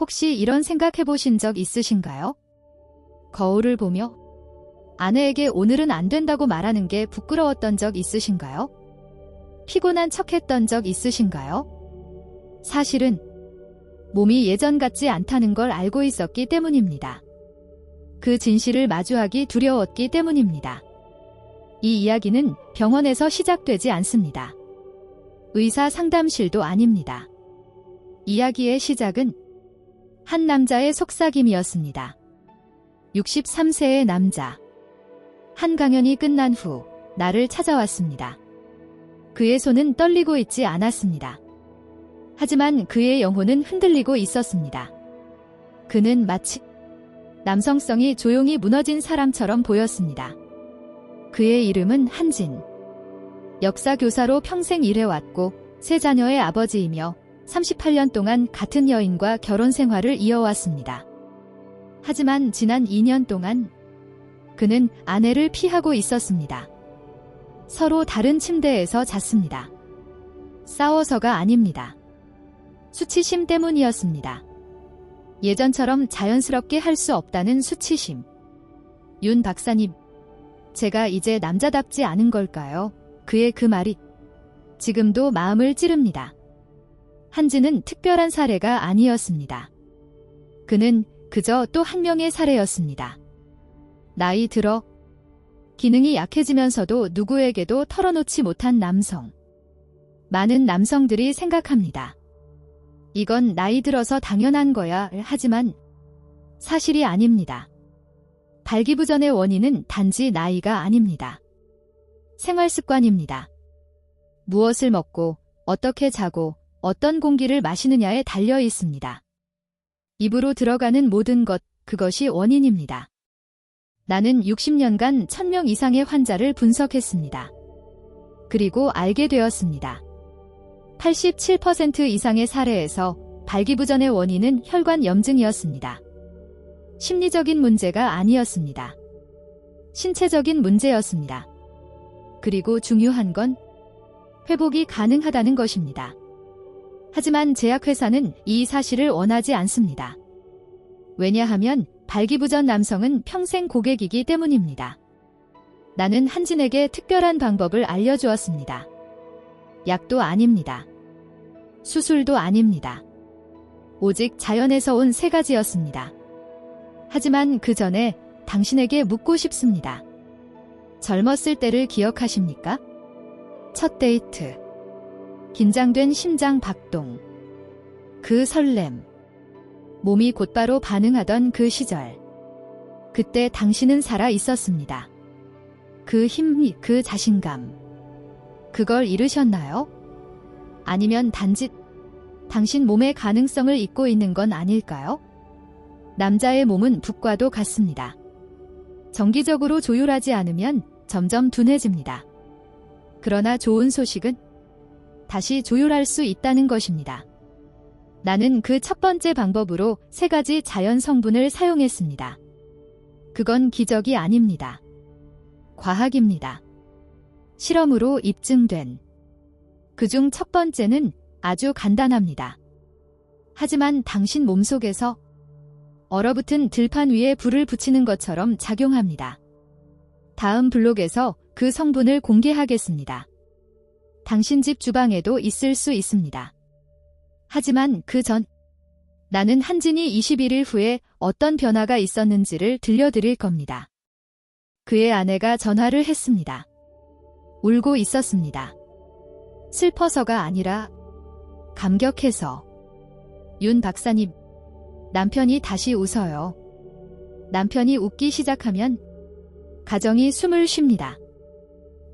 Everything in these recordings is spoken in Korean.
혹시 이런 생각 해보신 적 있으신가요? 거울을 보며 아내에게 오늘은 안 된다고 말하는 게 부끄러웠던 적 있으신가요? 피곤한 척 했던 적 있으신가요? 사실은 몸이 예전 같지 않다는 걸 알고 있었기 때문입니다. 그 진실을 마주하기 두려웠기 때문입니다. 이 이야기는 병원에서 시작되지 않습니다. 의사 상담실도 아닙니다. 이야기의 시작은 한 남자의 속삭임이었습니다. 63세의 남자. 한 강연이 끝난 후 나를 찾아왔습니다. 그의 손은 떨리고 있지 않았습니다. 하지만 그의 영혼은 흔들리고 있었습니다. 그는 마치 남성성이 조용히 무너진 사람처럼 보였습니다. 그의 이름은 한진. 역사교사로 평생 일해왔고 세 자녀의 아버지이며 38년 동안 같은 여인과 결혼 생활을 이어왔습니다. 하지만 지난 2년 동안 그는 아내를 피하고 있었습니다. 서로 다른 침대에서 잤습니다. 싸워서가 아닙니다. 수치심 때문이었습니다. 예전처럼 자연스럽게 할 수 없다는 수치심. 윤 박사님, 제가 이제 남자답지 않은 걸까요? 그의 그 말이 지금도 마음을 찌릅니다. 한진은 특별한 사례가 아니었습니다. 그는 그저 또 한 명의 사례였습니다. 나이 들어 기능이 약해지면서도 누구에게도 털어놓지 못한 남성. 많은 남성들이 생각합니다. 이건 나이 들어서 당연한 거야. 하지만 사실이 아닙니다. 발기부전의 원인은 단지 나이가 아닙니다. 생활 습관입니다. 무엇을 먹고 어떻게 자고 어떤 공기를 마시느냐에 달려 있습니다. 입으로 들어가는 모든 것, 그것이 원인입니다. 나는 60년간 1000명 이상의 환자를 분석했습니다. 그리고 알게 되었습니다. 87% 이상의 사례에서 발기부전의 원인은 혈관염증이었습니다. 심리적인 문제가 아니었습니다. 신체적인 문제였습니다. 그리고 중요한 건 회복이 가능하다는 것입니다. 하지만 제약회사는 이 사실을 원하지 않습니다. 왜냐하면 발기부전 남성은 평생 고객이기 때문입니다. 나는 한진에게 특별한 방법을 알려주었습니다. 약도 아닙니다. 수술도 아닙니다. 오직 자연에서 온 세 가지였습니다. 하지만 그 전에 당신에게 묻고 싶습니다. 젊었을 때를 기억하십니까? 첫 데이트. 긴장된 심장 박동. 그 설렘. 몸이 곧바로 반응하던 그 시절. 그때 당신은 살아 있었습니다. 그 힘, 그 자신감. 그걸 잃으셨나요? 아니면 단지 당신 몸의 가능성을 잊고 있는 건 아닐까요? 남자의 몸은 북과도 같습니다. 정기적으로 조율하지 않으면 점점 둔해집니다. 그러나 좋은 소식은 다시 조율할 수 있다는 것입니다. 나는 그 첫 번째 방법으로 3가지 자연 성분을 사용했습니다. 그건 기적이 아닙니다. 과학입니다. 실험으로 입증된. 그중 첫 번째는 아주 간단합니다. 하지만 당신 몸속에서 얼어붙은 들판 위에 불을 붙이는 것처럼 작용합니다. 다음 블록에서 그 성분을 공개하겠습니다. 당신 집 주방에도 있을 수 있습니다. 하지만 그 전, 나는 한진이 21일 후에 어떤 변화가 있었는지를 들려드릴 겁니다. 그의 아내가 전화를 했습니다. 울고 있었습니다. 슬퍼서가 아니라 감격해서. 윤 박사님, 남편이 다시 웃어요. 남편이 웃기 시작하면 가정이 숨을 쉽니다.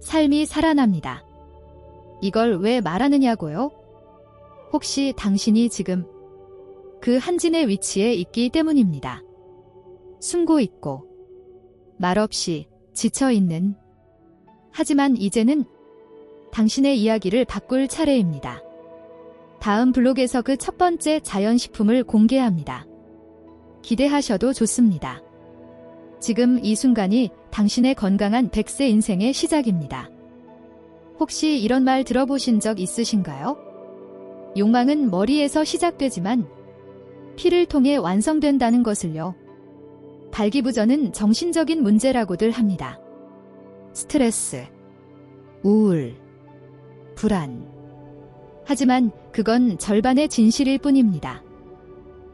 삶이 살아납니다. 이걸 왜 말하느냐고요? 혹시 당신이 지금 그 한진의 위치에 있기 때문입니다. 숨고 있고 말없이 지쳐있는. 하지만 이제는 당신의 이야기를 바꿀 차례입니다. 다음 블록에서 그 첫 번째 자연식품을 공개합니다. 기대하셔도 좋습니다. 지금 이 순간이 당신의 건강한 100세 인생의 시작입니다. 혹시 이런 말 들어보신 적 있으신가요? 욕망은 머리에서 시작되지만 피를 통해 완성된다는 것을요. 발기부전은 정신적인 문제라고들 합니다. 스트레스, 우울, 불안. 하지만 그건 절반의 진실일 뿐입니다.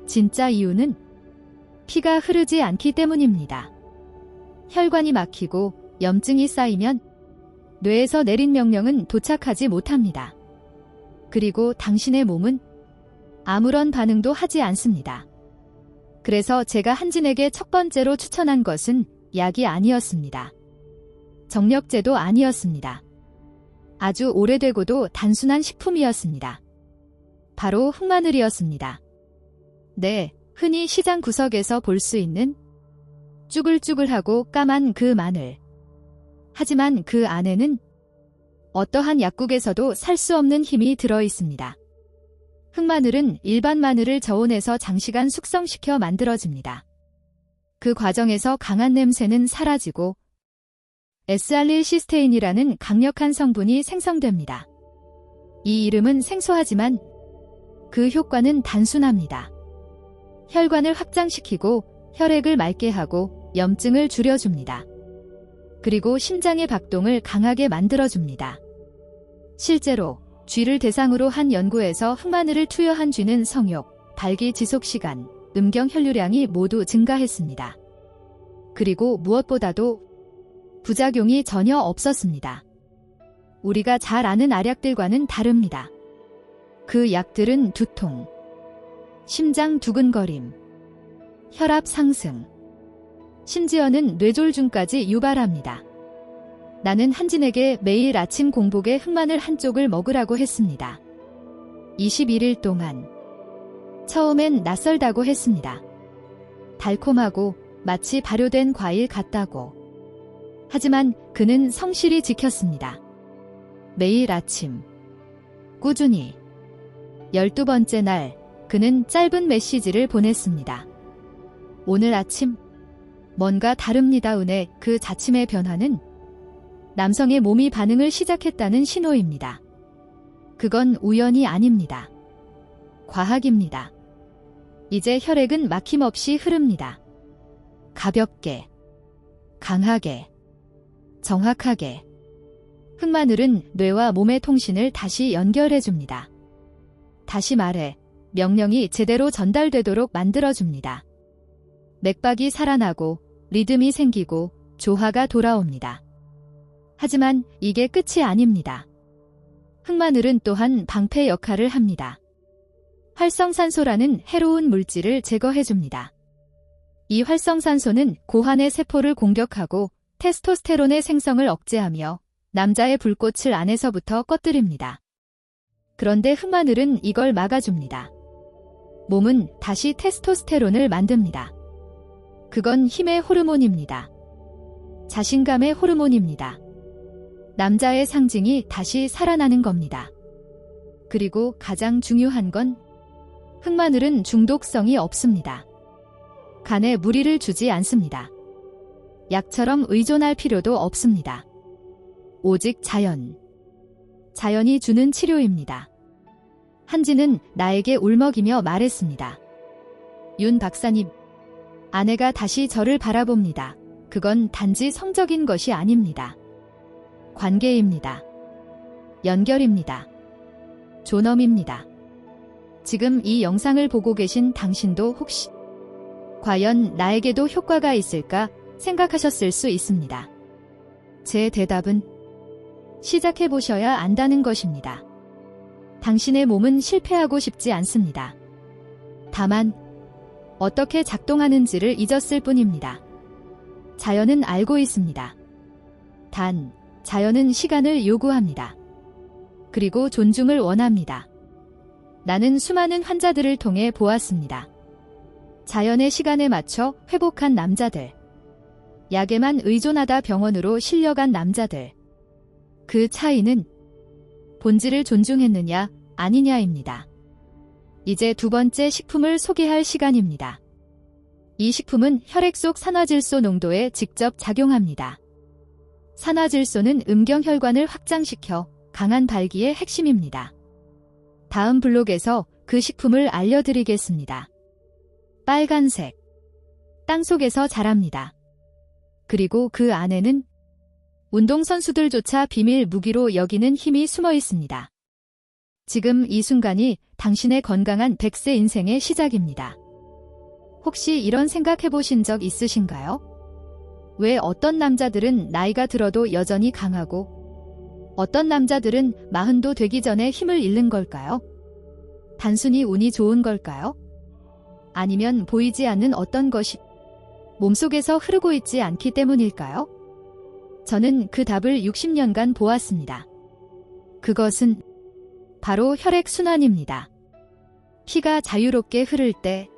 진짜 이유는 피가 흐르지 않기 때문입니다. 혈관이 막히고 염증이 쌓이면 뇌에서 내린 명령은 도착하지 못합니다. 그리고 당신의 몸은 아무런 반응도 하지 않습니다. 그래서 제가 한진에게 첫 번째로 추천한 것은 약이 아니었습니다. 정력제도 아니었습니다. 아주 오래되고도 단순한 식품이었습니다. 바로 흑마늘이었습니다. 네, 흔히 시장 구석에서 볼 수 있는 쭈글쭈글하고 까만 그 마늘. 하지만 그 안에는 어떠한 약국에서도 살 수 없는 힘이 들어 있습니다. 흑마늘은 일반 마늘을 저온에서 장시간 숙성시켜 만들어집니다. 그 과정에서 강한 냄새는 사라지고 S알릴시스테인이라는 강력한 성분이 생성됩니다. 이 이름은 생소하지만 그 효과는 단순합니다. 혈관을 확장시키고 혈액을 맑게 하고 염증을 줄여줍니다. 그리고 심장의 박동을 강하게 만들어줍니다. 실제로 쥐를 대상으로 한 연구에서 흑마늘을 투여한 쥐는 성욕, 발기 지속시간, 음경 혈류량이 모두 증가했습니다. 그리고 무엇보다도 부작용이 전혀 없었습니다. 우리가 잘 아는 알약들과는 다릅니다. 그 약들은 두통, 심장 두근거림, 혈압 상승, 심지어는 뇌졸중까지 유발합니다. 나는 한진에게 매일 아침 공복에 흑마늘 한 쪽을 먹으라고 했습니다. 21일 동안. 처음엔 낯설다고 했습니다. 달콤하고 마치 발효된 과일 같다고. 하지만 그는 성실히 지켰습니다. 매일 아침. 꾸준히. 12번째 날, 그는 짧은 메시지를 보냈습니다. 오늘 아침. 뭔가 다릅니다. 은의 그 자침의 변화는 남성의 몸이 반응을 시작했다는 신호입니다. 그건 우연이 아닙니다. 과학입니다. 이제 혈액은 막힘없이 흐릅니다. 가볍게, 강하게, 정확하게. 흑마늘은 뇌와 몸의 통신을 다시 연결해줍니다. 다시 말해, 명령이 제대로 전달되도록 만들어줍니다. 맥박이 살아나고 리듬이 생기고 조화가 돌아옵니다. 하지만 이게 끝이 아닙니다. 흑마늘은 또한 방패 역할을 합니다. 활성산소라는 해로운 물질을 제거해줍니다. 이 활성산소는 고환의 세포를 공격하고 테스토스테론의 생성을 억제하며 남자의 불꽃을 안에서부터 꺼뜨립니다. 그런데 흑마늘은 이걸 막아줍니다. 몸은 다시 테스토스테론을 만듭니다. 그건 힘의 호르몬입니다. 자신감의 호르몬입니다. 남자의 상징이 다시 살아나는 겁니다. 그리고 가장 중요한 건 흑마늘은 중독성이 없습니다. 간에 무리를 주지 않습니다. 약처럼 의존할 필요도 없습니다. 오직 자연. 자연이 주는 치료입니다. 한진은 나에게 울먹이며 말했습니다. 윤 박사님, 아내가 다시 저를 바라봅니다. 그건 단지 성적인 것이 아닙니다. 관계입니다. 연결입니다. 존엄입니다. 지금 이 영상을 보고 계신 당신도 혹시 과연 나에게도 효과가 있을까 생각하셨을 수 있습니다. 제 대답은 시작해보셔야 안다는 것입니다. 당신의 몸은 실패하고 싶지 않습니다. 다만 어떻게 작동하는지를 잊었을 뿐입니다. 자연은 알고 있습니다. 단, 자연은 시간을 요구합니다. 그리고 존중을 원합니다. 나는 수많은 환자들을 통해 보았습니다. 자연의 시간에 맞춰 회복한 남자들. 약에만 의존하다 병원으로 실려간 남자들. 그 차이는 본질을 존중했느냐, 아니냐입니다. 이제 두 번째 식품을 소개할 시간입니다. 이 식품은 혈액 속 산화질소 농도에 직접 작용합니다. 산화질소는 음경혈관을 확장시켜 강한 발기의 핵심입니다. 다음 블록에서 그 식품을 알려드리겠습니다. 빨간색. 땅속에서 자랍니다. 그리고 그 안에는 운동선수들조차 비밀 무기로 여기는 힘이 숨어 있습니다. 지금 이 순간이 당신의 건강한 100세 인생의 시작입니다. 혹시 이런 생각 해보신 적 있으신가요? 왜 어떤 남자들은 나이가 들어도 여전히 강하고 어떤 남자들은 40도 되기 전에 힘을 잃는 걸까요? 단순히 운이 좋은 걸까요? 아니면 보이지 않는 어떤 것이 몸속에서 흐르고 있지 않기 때문일까요? 저는 그 답을 60년간 보았습니다. 그것은 바로 혈액순환입니다. 피가 자유롭게 흐를 때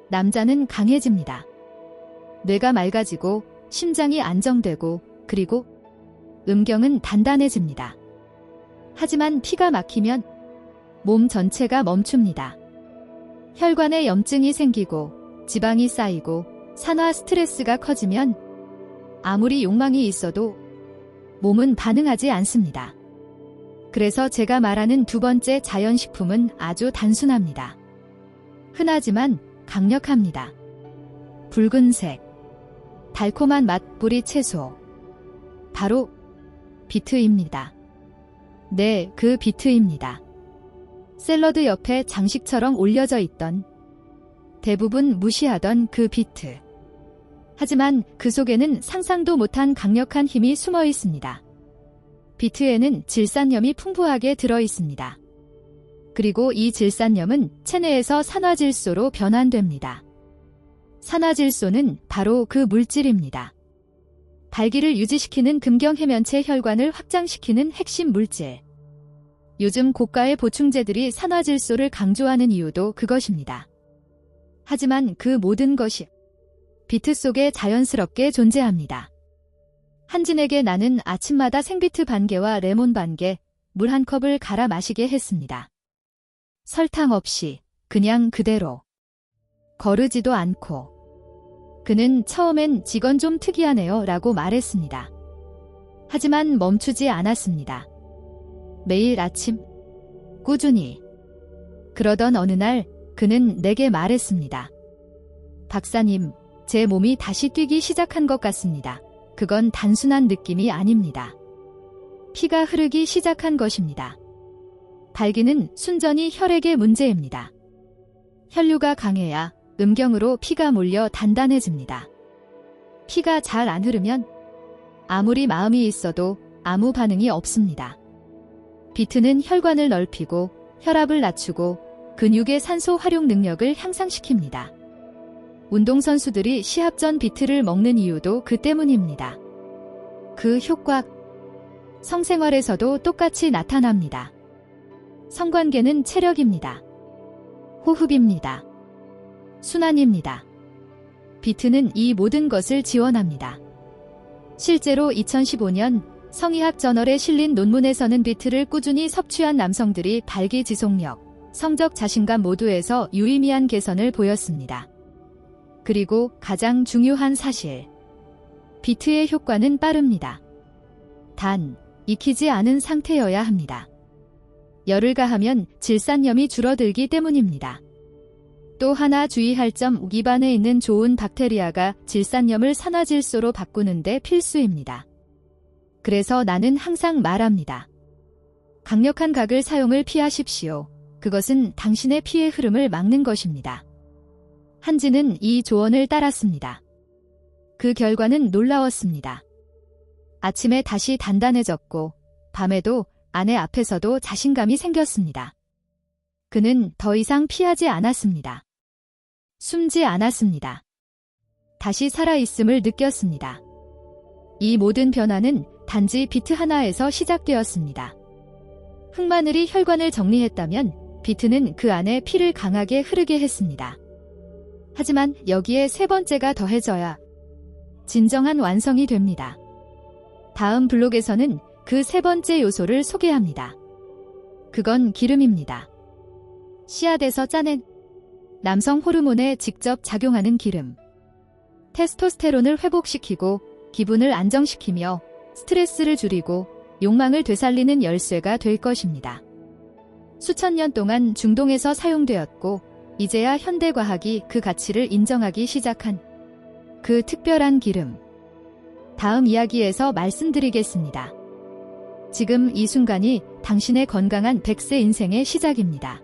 남자는 강해집니다. 뇌가 맑아지고 심장이 안정되고 그리고 음경은 단단해집니다. 하지만 피가 막히면 몸 전체가 멈춥니다. 혈관에 염증이 생기고 지방이 쌓이고 산화 스트레스가 커지면 아무리 욕망이 있어도 몸은 반응하지 않습니다. 그래서 제가 말하는 두 번째 자연식품은 아주 단순합니다. 흔하지만 강력합니다. 붉은색, 달콤한 맛 뿌리 채소. 바로 비트입니다. 네, 그 비트입니다. 샐러드 옆에 장식처럼 올려져 있던, 대부분 무시하던 그 비트. 하지만 그 속에는 상상도 못한 강력한 힘이 숨어 있습니다. 비트에는 질산염이 풍부하게 들어 있습니다. 그리고 이 질산염은 체내에서 산화질소로 변환됩니다. 산화질소는 바로 그 물질입니다. 발기를 유지시키는 금경해면체 혈관을 확장시키는 핵심 물질. 요즘 고가의 보충제들이 산화질소를 강조하는 이유도 그것입니다. 하지만 그 모든 것이 비트 속에 자연스럽게 존재합니다. 한진에게 나는 아침마다 생비트 반개와 레몬 반개, 물 한 컵을 갈아 마시게 했습니다. 설탕 없이 그냥 그대로. 거르지도 않고. 그는 처음엔 직원 좀 특이하네요 라고 말했습니다. 하지만 멈추지 않았습니다. 매일 아침 꾸준히. 그러던 어느 날 그는 내게 말했습니다. 박사님, 제 몸이 다시 뛰기 시작한 것 같습니다. 그건 단순한 느낌이 아닙니다. 피가 흐르기 시작한 것입니다. 발기는 순전히 혈액의 문제입니다. 혈류가 강해야 음경으로 피가 몰려 단단해집니다. 피가 잘 안 흐르면 아무리 마음이 있어도 아무 반응이 없습니다. 비트는 혈관을 넓히고 혈압을 낮추고 근육의 산소 활용 능력을 향상시킵니다. 운동선수들이 시합 전 비트를 먹는 이유도 그 때문입니다. 그 효과, 성생활에서도 똑같이 나타납니다. 성관계는 체력입니다. 호흡입니다. 순환입니다. 비트는 이 모든 것을 지원합니다. 실제로 2015년 성의학 저널에 실린 논문에서는 비트를 꾸준히 섭취한 남성들이 발기 지속력, 성적 자신감 모두에서 유의미한 개선을 보였습니다. 그리고 가장 중요한 사실. 비트의 효과는 빠릅니다. 단, 익히지 않은 상태여야 합니다. 열을 가하면 질산염이 줄어들기 때문입니다. 또 하나 주의할 점, 입안에 있는 좋은 박테리아가 질산염을 산화질소로 바꾸는데 필수입니다. 그래서 나는 항상 말합니다. 강력한 각을 사용을 피하십시오. 그것은 당신의 피의 흐름을 막는 것입니다. 한지는 이 조언을 따랐습니다. 그 결과는 놀라웠습니다. 아침에 다시 단단해졌고 밤에도 아내 앞에서도 자신감이 생겼습니다. 그는 더 이상 피하지 않았습니다. 숨지 않았습니다. 다시 살아있음을 느꼈습니다. 이 모든 변화는 단지 비트 하나에서 시작되었습니다. 흑마늘이 혈관을 정리했다면 비트는 그 안에 피를 강하게 흐르게 했습니다. 하지만 여기에 세 번째가 더해져야 진정한 완성이 됩니다. 다음 블록에서는 그 세 번째 요소를 소개합니다. 그건 기름입니다. 씨앗에서 짜낸 남성 호르몬에 직접 작용하는 기름. 테스토스테론을 회복시키고 기분을 안정시키며 스트레스를 줄이고 욕망을 되살리는 열쇠가 될 것입니다. 수천 년 동안 중동에서 사용되었고 이제야 현대과학이 그 가치를 인정하기 시작한 그 특별한 기름. 다음 이야기에서 말씀드리겠습니다. 지금 이 순간이 당신의 건강한 100세 인생의 시작입니다.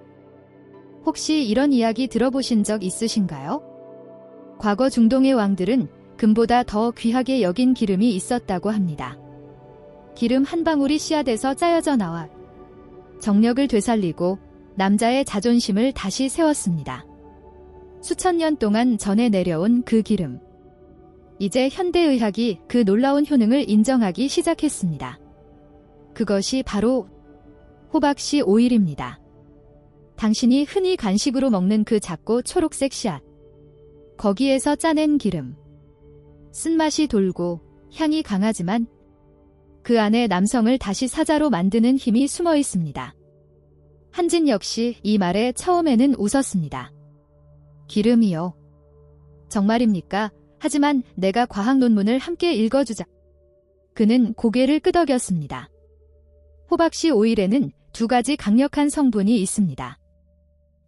혹시 이런 이야기 들어보신 적 있으신가요? 과거 중동의 왕들은 금보다 더 귀하게 여긴 기름이 있었다고 합니다. 기름 한 방울이 씨앗에서 짜여져 나와 정력을 되살리고 남자의 자존심을 다시 세웠습니다. 수천 년 동안 전해 내려온 그 기름. 이제 현대의학이 그 놀라운 효능을 인정하기 시작했습니다. 그것이 바로 호박씨 오일입니다. 당신이 흔히 간식으로 먹는 그 작고 초록색 씨앗. 거기에서 짜낸 기름. 쓴맛이 돌고 향이 강하지만 그 안에 남성을 다시 사자로 만드는 힘이 숨어 있습니다. 한진 역시 이 말에 처음에는 웃었습니다. 기름이요. 정말입니까? 하지만 내가 과학 논문을 함께 읽어주자. 그는 고개를 끄덕였습니다. 호박씨 오일에는 두 가지 강력한 성분이 있습니다.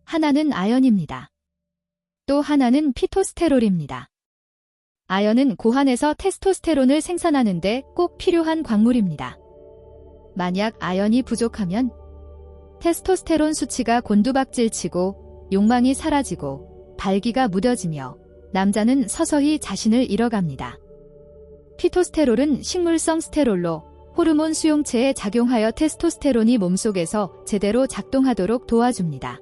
하나는 아연입니다. 또 하나는 피토스테롤입니다. 아연은 고환에서 테스토스테론을 생산하는데 꼭 필요한 광물입니다. 만약 아연이 부족하면 테스토스테론 수치가 곤두박질치고 욕망이 사라지고 발기가 무뎌지며 남자는 서서히 자신을 잃어갑니다. 피토스테롤은 식물성 스테롤로 호르몬 수용체에 작용하여 테스토스테론이 몸속에서 제대로 작동하도록 도와줍니다.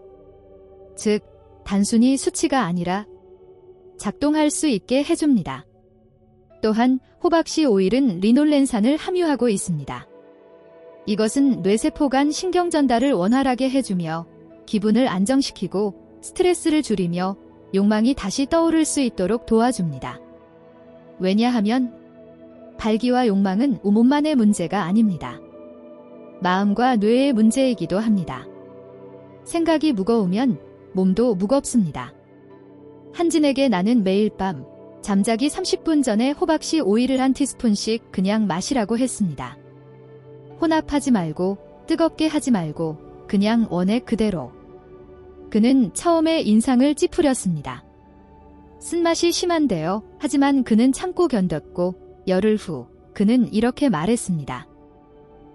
즉, 단순히 수치가 아니라 작동할 수 있게 해줍니다. 또한 호박씨 오일은 리놀렌산을 함유하고 있습니다. 이것은 뇌세포 간 신경 전달을 원활하게 해주며 기분을 안정시키고 스트레스를 줄이며 욕망이 다시 떠오를 수 있도록 도와줍니다. 왜냐하면 발기와 욕망은 몸만의 문제가 아닙니다. 마음과 뇌의 문제이기도 합니다. 생각이 무거우면 몸도 무겁습니다. 한진에게 나는 매일 밤 잠자기 30분 전에 호박씨 오일을 한 티스푼씩 그냥 마시라고 했습니다. 혼합하지 말고 뜨겁게 하지 말고 그냥 원액 그대로. 그는 처음에 인상을 찌푸렸습니다. 쓴맛이 심한데요. 하지만 그는 참고 견뎠고 열흘 후 그는 이렇게 말했습니다.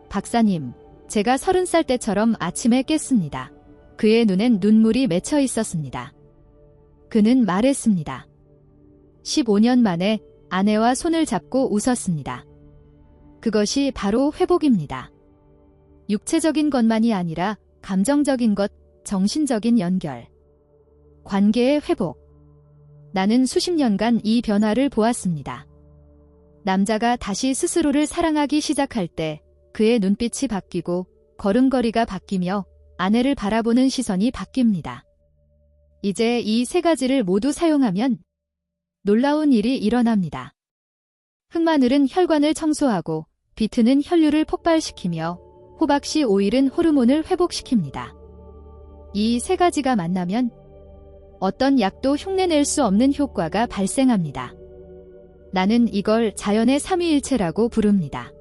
박사님, 제가 30살 때처럼 아침에 깼습니다. 그의 눈엔 눈물이 맺혀 있었습니다. 그는 말했습니다. 15년 만에 아내와 손을 잡고 웃었습니다. 그것이 바로 회복입니다. 육체적인 것만이 아니라 감정적인 것, 정신적인 연결, 관계의 회복. 나는 수십 년간 이 변화를 보았습니다. 남자가 다시 스스로를 사랑하기 시작할 때 그의 눈빛이 바뀌고 걸음걸이가 바뀌며 아내를 바라보는 시선이 바뀝니다. 이제 이 세 가지를 모두 사용하면 놀라운 일이 일어납니다. 흑마늘은 혈관을 청소하고 비트는 혈류를 폭발시키며 호박씨 오일은 호르몬을 회복시킵니다. 이 세 가지가 만나면 어떤 약도 흉내낼 수 없는 효과가 발생합니다. 나는 이걸 자연의 삼위일체라고 부릅니다.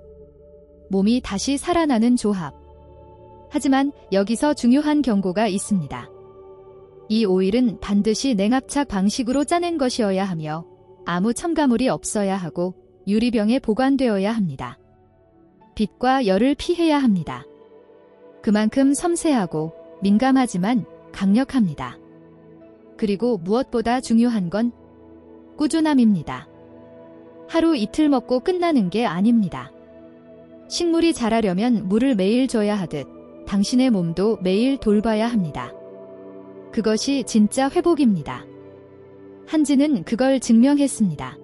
몸이 다시 살아나는 조합. 하지만 여기서 중요한 경고가 있습니다. 이 오일은 반드시 냉압착 방식으로 짜낸 것이어야 하며 아무 첨가물이 없어야 하고 유리병에 보관되어야 합니다. 빛과 열을 피해야 합니다. 그만큼 섬세하고 민감하지만 강력합니다. 그리고 무엇보다 중요한 건 꾸준함입니다. 하루 이틀 먹고 끝나는 게 아닙니다. 식물이 자라려면 물을 매일 줘야 하듯 당신의 몸도 매일 돌봐야 합니다. 그것이 진짜 회복입니다. 한지는 그걸 증명했습니다.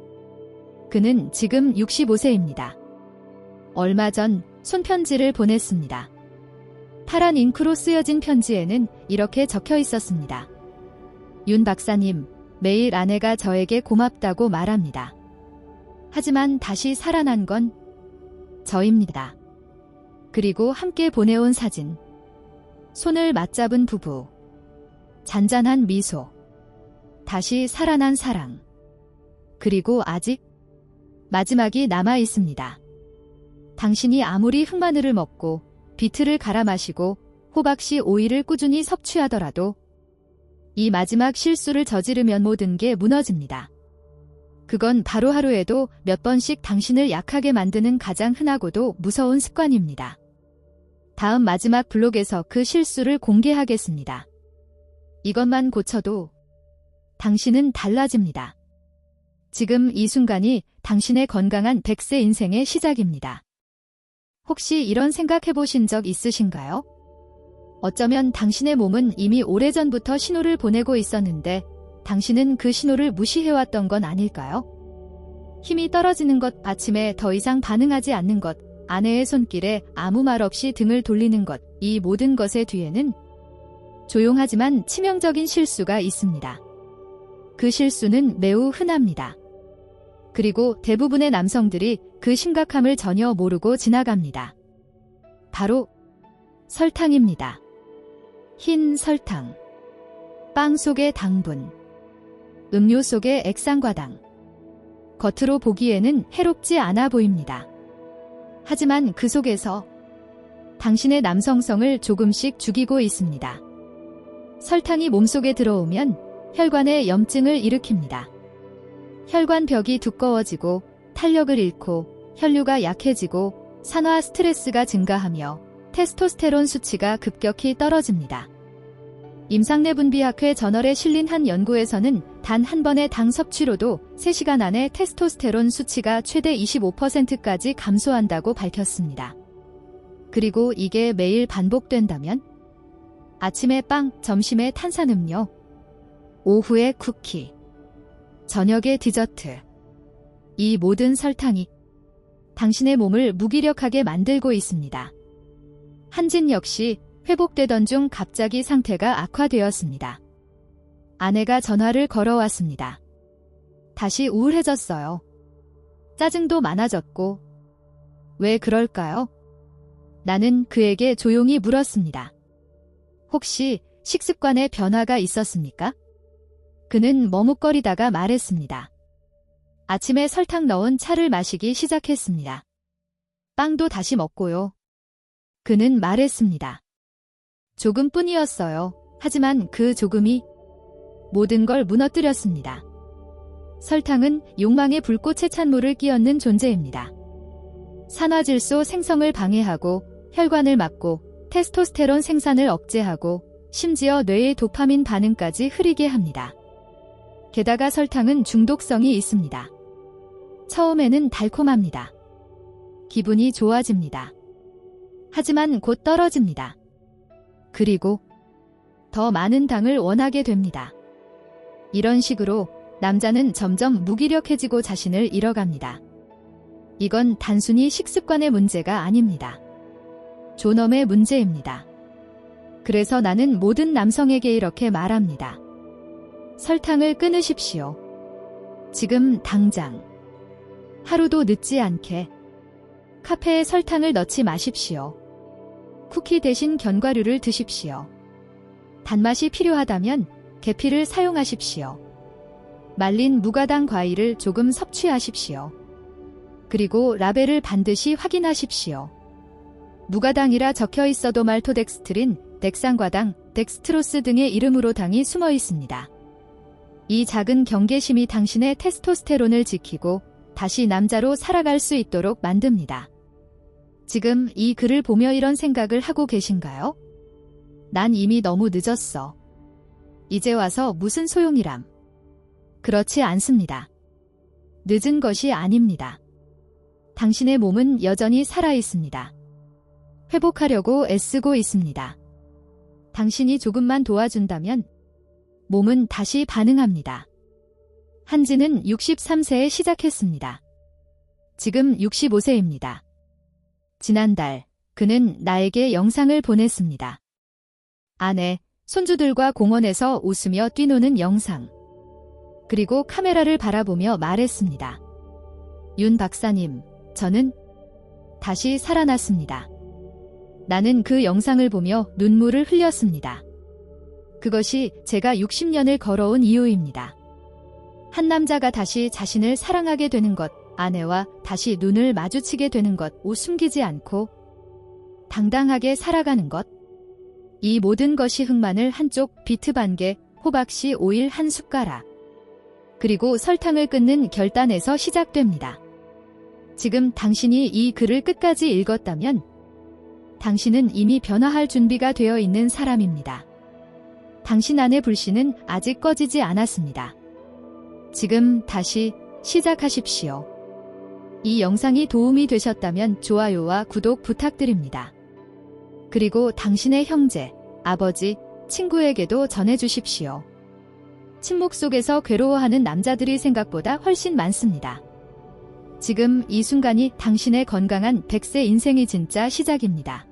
그는 지금 65세입니다. 얼마 전 손편지를 보냈습니다. 파란 잉크로 쓰여진 편지에는 이렇게 적혀 있었습니다. 윤 박사님, 매일 아내가 저에게 고맙다고 말합니다. 하지만 다시 살아난 건 저입니다. 그리고 함께 보내온 사진. 손을 맞잡은 부부. 잔잔한 미소. 다시 살아난 사랑. 그리고 아직 마지막이 남아 있습니다. 당신이 아무리 흑마늘을 먹고 비트를 갈아 마시고 호박씨 오일을 꾸준히 섭취하더라도 이 마지막 실수를 저지르면 모든 게 무너집니다. 그건 바로 하루에도 몇 번씩 당신을 약하게 만드는 가장 흔하고도 무서운 습관입니다. 다음 마지막 블록에서 그 실수를 공개하겠습니다. 이것만 고쳐도 당신은 달라집니다. 지금 이 순간이 당신의 건강한 100세 인생의 시작입니다. 혹시 이런 생각 해보신 적 있으신가요? 어쩌면 당신의 몸은 이미 오래전부터 신호를 보내고 있었는데 당신은 그 신호를 무시해왔던 건 아닐까요? 힘이 떨어지는 것, 아침에 더 이상 반응하지 않는 것, 아내의 손길에 아무 말 없이 등을 돌리는 것, 이 모든 것의 뒤에는 조용하지만 치명적인 실수가 있습니다. 그 실수는 매우 흔합니다. 그리고 대부분의 남성들이 그 심각함을 전혀 모르고 지나갑니다. 바로 설탕입니다. 흰 설탕, 빵 속의 당분, 음료 속의 액상과당. 겉으로 보기에는 해롭지 않아 보입니다. 하지만 그 속에서 당신의 남성성을 조금씩 죽이고 있습니다. 설탕이 몸속에 들어오면 혈관에 염증을 일으킵니다. 혈관벽이 두꺼워지고 탄력을 잃고 혈류가 약해지고 산화 스트레스가 증가하며 테스토스테론 수치가 급격히 떨어집니다. 임상내분비학회 저널에 실린 한 연구에서는 단 한 번의 당 섭취로도 3시간 안에 테스토스테론 수치가 최대 25%까지 감소한다고 밝혔습니다. 그리고 이게 매일 반복된다면? 아침에 빵, 점심에 탄산음료, 오후에 쿠키, 저녁에 디저트. 이 모든 설탕이 당신의 몸을 무기력하게 만들고 있습니다. 한진 역시 회복되던 중 갑자기 상태가 악화되었습니다. 아내가 전화를 걸어왔습니다. 다시 우울해졌어요. 짜증도 많아졌고. 왜 그럴까요? 나는 그에게 조용히 물었습니다. 혹시 식습관에 변화가 있었습니까? 그는 머뭇거리다가 말했습니다. 아침에 설탕 넣은 차를 마시기 시작했습니다. 빵도 다시 먹고요. 그는 말했습니다. 조금뿐이었어요. 하지만 그 조금이 모든 걸 무너뜨렸습니다. 설탕은 욕망의 불꽃에 찬 물을 끼얹는 존재입니다. 산화질소 생성을 방해하고 혈관을 막고 테스토스테론 생산을 억제하고 심지어 뇌의 도파민 반응까지 흐리게 합니다. 게다가 설탕은 중독성이 있습니다. 처음에는 달콤합니다. 기분이 좋아집니다. 하지만 곧 떨어집니다. 그리고 더 많은 당을 원하게 됩니다. 이런 식으로 남자는 점점 무기력해지고 자신을 잃어갑니다. 이건 단순히 식습관의 문제가 아닙니다. 존엄의 문제입니다. 그래서 나는 모든 남성에게 이렇게 말합니다. 설탕을 끊으십시오. 지금 당장. 하루도 늦지 않게. 카페에 설탕을 넣지 마십시오. 쿠키 대신 견과류를 드십시오. 단맛이 필요하다면 계피를 사용하십시오. 말린 무가당 과일을 조금 섭취하십시오. 그리고 라벨을 반드시 확인하십시오. 무가당이라 적혀 있어도 말토덱스트린, 덱산과당, 덱스트로스 등의 이름으로 당이 숨어 있습니다. 이 작은 경계심이 당신의 테스토스테론을 지키고 다시 남자로 살아갈 수 있도록 만듭니다. 지금 이 글을 보며 이런 생각을 하고 계신가요? 난 이미 너무 늦었어. 이제 와서 무슨 소용이람. 그렇지 않습니다. 늦은 것이 아닙니다. 당신의 몸은 여전히 살아있습니다. 회복하려고 애쓰고 있습니다. 당신이 조금만 도와준다면 몸은 다시 반응합니다. 한지는 63세에 시작했습니다. 지금 65세입니다. 지난달 그는 나에게 영상을 보냈습니다. 아내, 손주들과 공원에서 웃으며 뛰노는 영상. 그리고 카메라를 바라보며 말했습니다. 윤 박사님, 저는 다시 살아났습니다. 나는 그 영상을 보며 눈물을 흘렸습니다. 그것이 제가 60년을 걸어온 이유입니다. 한 남자가 다시 자신을 사랑하게 되는 것, 아내와 다시 눈을 마주치게 되는 것, 숨기지 않고 당당하게 살아가는 것. 이 모든 것이 흑마늘 한쪽 비트 반개, 호박씨 오일 한 숟가락. 그리고 설탕을 끊는 결단에서 시작됩니다. 지금 당신이 이 글을 끝까지 읽었다면 당신은 이미 변화할 준비가 되어 있는 사람입니다. 당신 안의 불씨는 아직 꺼지지 않았습니다. 지금 다시 시작하십시오. 이 영상이 도움이 되셨다면 좋아요와 구독 부탁드립니다. 그리고 당신의 형제, 아버지, 친구에게도 전해주십시오. 침묵 속에서 괴로워하는 남자들이 생각보다 훨씬 많습니다. 지금 이 순간이 당신의 건강한 100세 인생이 진짜 시작입니다.